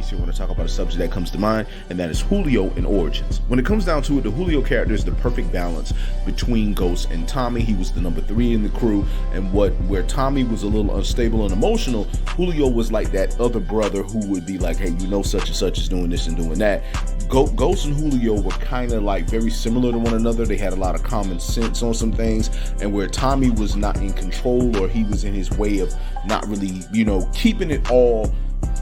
piece here, I want to talk about a subject that comes to mind, and that is Julio and Origins. When it comes down to it, the Julio character is the perfect balance between Ghost and Tommy. He was the number 3 in the crew, and where Tommy was a little unstable and emotional, Julio was like that other brother who would be like, hey, you know, such and such is doing this and doing that. Ghost and Julio were kind of like very similar to one another. They had a lot of common sense on some things, and where Tommy was not in control, or he was in his way of not really, you know, keeping it all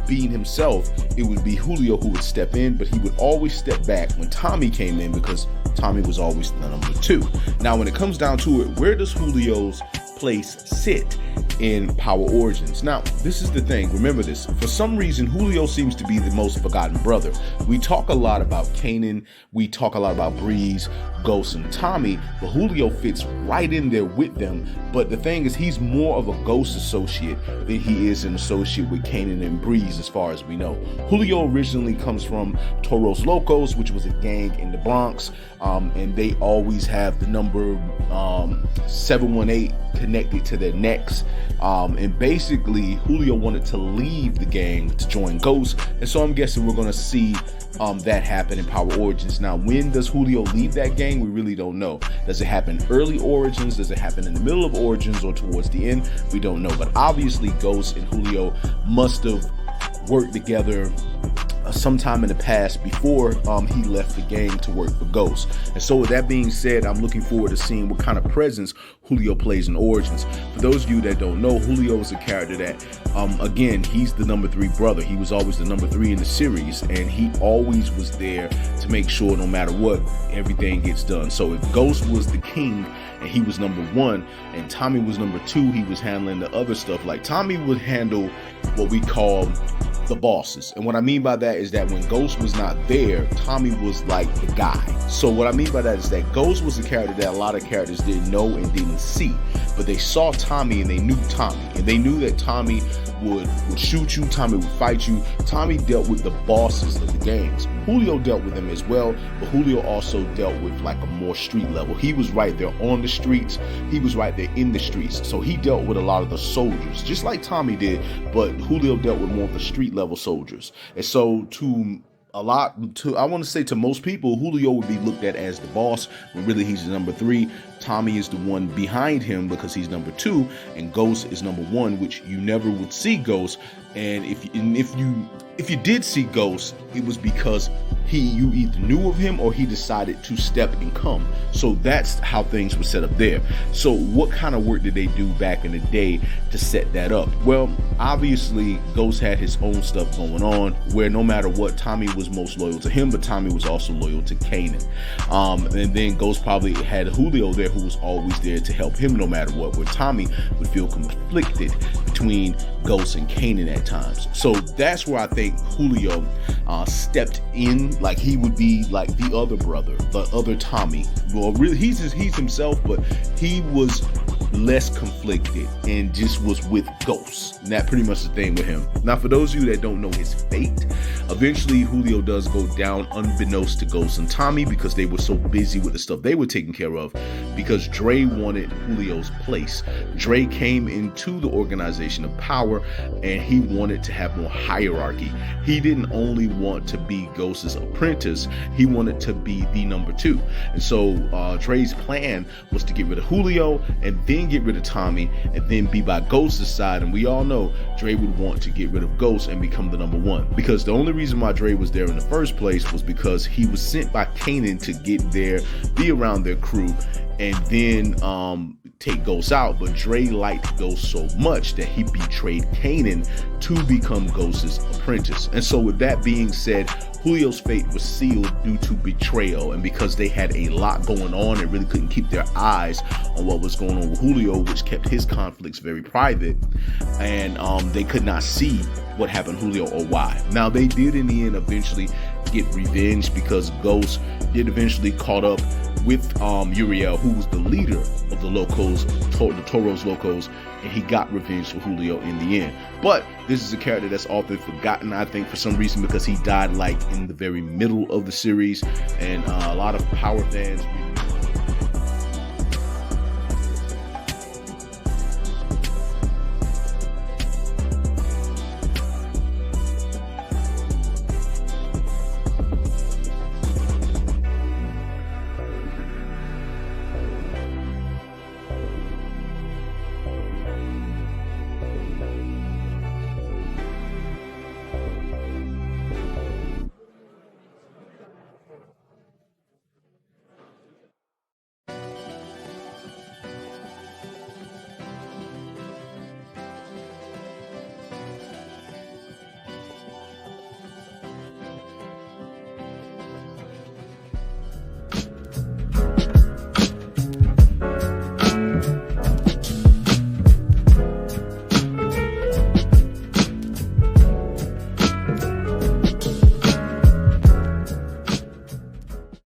being himself, it would be Julio who would step in, but he would always step back when Tommy came in, because Tommy was always the number 2. Now, when it comes down to it, where does Julio's place sit in Power Origins? Now, this is the thing. Remember this. For some reason, Julio seems to be the most forgotten brother. We talk a lot about Kanan. We talk a lot about Breeze, Ghost, and Tommy, but Julio fits right in there with them. But the thing is, he's more of a Ghost associate than he is an associate with Kanan and Breeze, as far as we know. Julio originally comes from Toros Locos, which was a gang in the Bronx, and they always have the number 718 connected to their necks. And basically, Julio wanted to leave the gang to join Ghost, and so I'm guessing we're going to see that happen in Power Origins. Now, when does Julio leave that gang? We really don't know. Does it happen early Origins? Does it happen in the middle of Origins, or towards the end? We don't know. But obviously, Ghost and Julio must have worked together sometime in the past before he left the gang to work for Ghost. And so with that being said, I'm looking forward to seeing what kind of presence Julio plays in Origins. For those of you that don't know, Julio is a character that, again, he's the number 3 brother. He was always the number 3 in the series, and he always was there to make sure no matter what, everything gets done. So if Ghost was the king and he was number 1 and Tommy was number 2, he was handling the other stuff. Like, Tommy would handle what we call the bosses. And what I mean by that is that when Ghost was not there, Tommy was like the guy. So what I mean by that is that Ghost was a character that a lot of characters didn't know and didn't see, but they saw Tommy and they knew Tommy, and they knew that Tommy would shoot you, Tommy would fight you. Tommy dealt with the bosses of the gangs. Julio dealt with them as well, but Julio also dealt with like a more street level. He was right there on the streets. He was right there in the streets. So he dealt with a lot of the soldiers, just like Tommy did, but Julio dealt with more of the street level soldiers. And so I want to say to most people, Julio would be looked at as the boss, when really he's the number 3. Tommy is the one behind him because he's number 2, and Ghost is number 1, which you never would see Ghost. And if you did see Ghost, it was because you either knew of him or he decided to step and come. So that's how things were set up there. So what kind of work did they do back in the day to set that up? Well, obviously Ghost had his own stuff going on, where no matter what, Tommy was most loyal to him, but Tommy was also loyal to Kanan. And then Ghost probably had Julio there, who was always there to help him no matter what, where Tommy would feel conflicted between Ghost and Kanan at times. So that's where I think Julio stepped in. Like, he would be like the other brother, the other Tommy. Well, really, he's himself, but he was less conflicted and just was with Ghost. And that pretty much the thing with him. Now, for those of you that don't know his fate, eventually Julio does go down unbeknownst to Ghost and Tommy, because they were so busy with the stuff they were taking care of, because Dre wanted Julio's place. Dre came into the organization of Power, and he wanted to have more hierarchy. He didn't only want to be Ghost's apprentice, he wanted to be the number 2. And so Dre's plan was to get rid of Julio and then get rid of Tommy, and then be by Ghost's side. And we all know Dre would want to get rid of Ghost and become the number 1, because the only reason why Dre was there in the first place was because he was sent by Kanan to get there, be around their crew, and then take Ghost out. But Dre liked Ghost so much that he betrayed Kanan to become Ghost's apprentice. And so with that being said, Julio's fate was sealed due to betrayal, and because they had a lot going on and really couldn't keep their eyes on what was going on with Julio, which kept his conflicts very private, and they could not see what happened to Julio or why. Now, they did in the end eventually get revenge, because Ghost did eventually caught up with Uriel, who was the leader of the Locos, the Toros Locos, and he got revenge for Julio in the end. But this is a character that's often forgotten, I think, for some reason, because he died like in the very middle of the series, and a lot of Power fans